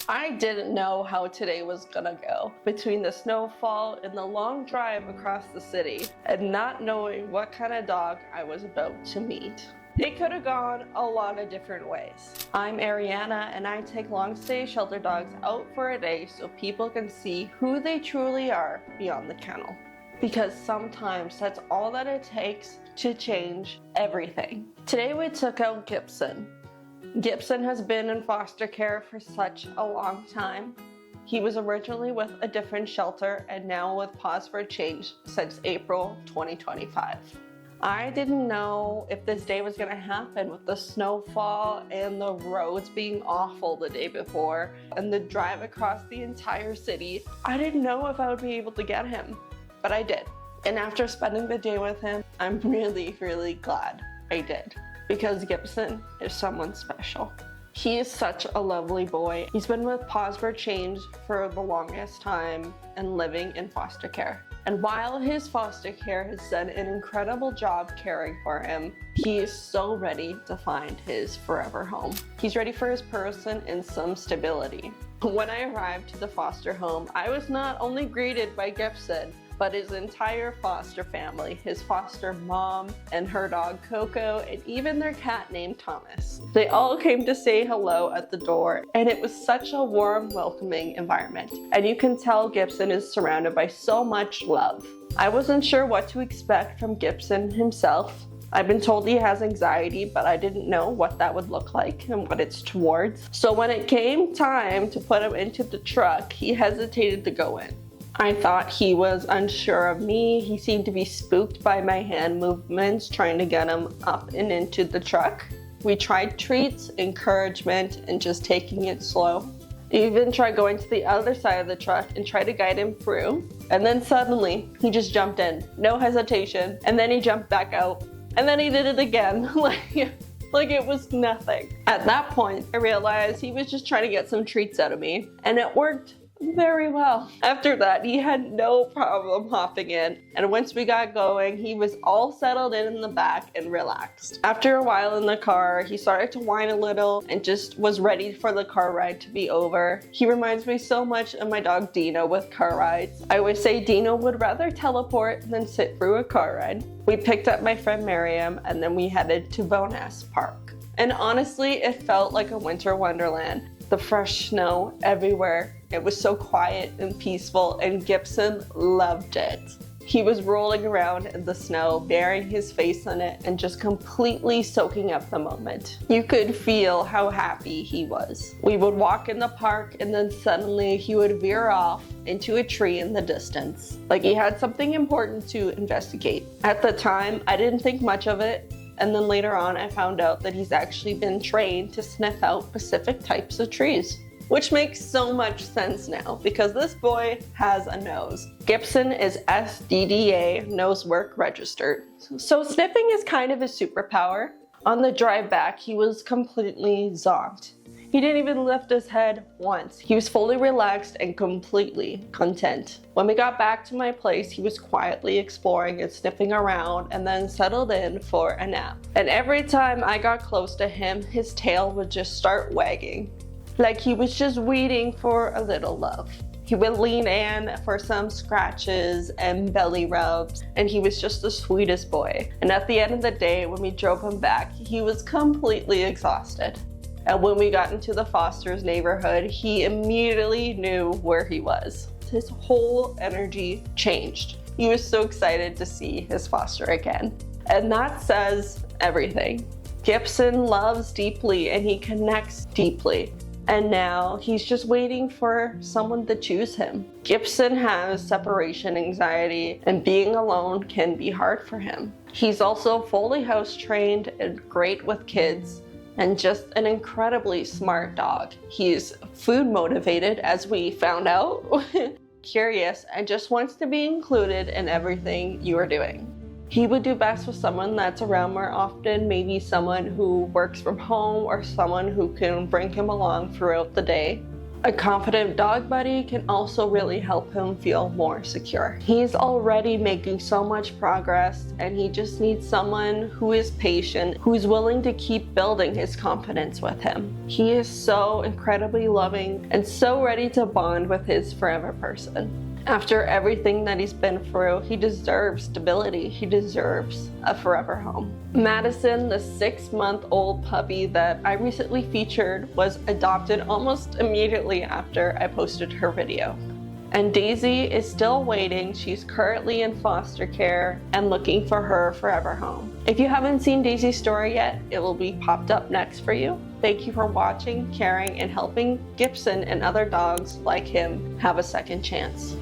I didn't know how today was gonna go. Between the snowfall and the long drive across the city, and not knowing what kind of dog I was about to meet. It could have gone a lot of different ways. I'm Ariana, and I take long-stay shelter dogs out for a day so people can see who they truly are beyond the kennel. Because sometimes that's all that it takes to change everything. Today we took out Gibson. Gibson has been in foster care for such a long time. He was originally with a different shelter and now with Pause for Change since April 2025. I didn't know if this day was going to happen with the snowfall and the roads being awful the day before and the drive across the entire city. I didn't know if I would be able to get him, but I did. And after spending the day with him, I'm really glad I did. Because Gibson is someone special. He is such a lovely boy. He's been with Pause for Change for the longest time and living in foster care. And while his foster care has done an incredible job caring for him, he is so ready to find his forever home. He's ready for his person and some stability. When I arrived to the foster home, I was not only greeted by Gibson, but his entire foster family, his foster mom and her dog Coco, and even their cat named Thomas. They all came to say hello at the door, and it was such a warm, welcoming environment. And you can tell Gibson is surrounded by so much love. I wasn't sure what to expect from Gibson himself. I've been told he has anxiety, but I didn't know what that would look like and what it's towards. So when it came time to put him into the truck, he hesitated to go in. I thought he was unsure of me. He seemed to be spooked by my hand movements, trying to get him up and into the truck. We tried treats, encouragement, and just taking it slow. Even tried going to the other side of the truck and tried to guide him through. And then suddenly, he just jumped in, no hesitation. And then he jumped back out. And then he did it again, like it was nothing. At that point, I realized he was just trying to get some treats out of me. And it worked very well. After that, he had no problem hopping in, and once we got going, he was all settled in the back and relaxed. After a while in the car, he started to whine a little and just was ready for the car ride to be over. He reminds me so much of my dog Dino with car rides. I always say Dino would rather teleport than sit through a car ride. We picked up my friend Miriam, and then we headed to Bonus Park. And honestly, it felt like a winter wonderland. The fresh snow everywhere. It was so quiet and peaceful, and Gibson loved it. He was rolling around in the snow, burying his face in it, and just completely soaking up the moment. You could feel how happy he was. We would walk in the park, and then suddenly he would veer off into a tree in the distance, like he had something important to investigate. At the time, I didn't think much of it. And then later on, I found out that he's actually been trained to sniff out specific types of trees. Which makes so much sense now, because this boy has a nose. Gibson is SDDA nose work registered. So sniffing is kind of his superpower. On the drive back, he was completely zonked. He didn't even lift his head once. He was fully relaxed and completely content. When we got back to my place, he was quietly exploring and sniffing around and then settled in for a nap. And every time I got close to him, his tail would just start wagging, like he was just waiting for a little love. He would lean in for some scratches and belly rubs, and he was just the sweetest boy. And at the end of the day, when we drove him back, he was completely exhausted. And when we got into the foster's neighborhood, he immediately knew where he was. His whole energy changed. He was so excited to see his foster again. And that says everything. Gibson loves deeply and he connects deeply. And now he's just waiting for someone to choose him. Gibson has separation anxiety, and being alone can be hard for him. He's also fully house trained and great with kids, and just an incredibly smart dog. He's food motivated, as we found out, curious, and just wants to be included in everything you are doing. He would do best with someone that's around more often, maybe someone who works from home or someone who can bring him along throughout the day. A confident dog buddy can also really help him feel more secure. He's already making so much progress, and he just needs someone who is patient, who is willing to keep building his confidence with him. He is so incredibly loving and so ready to bond with his forever person. After everything that he's been through, he deserves stability. He deserves a forever home. Madison, the 6-month-old puppy that I recently featured, was adopted almost immediately after I posted her video. And Daisy is still waiting. She's currently in foster care and looking for her forever home. If you haven't seen Daisy's story yet, it will be popped up next for you. Thank you for watching, caring, and helping Gibson and other dogs like him have a second chance.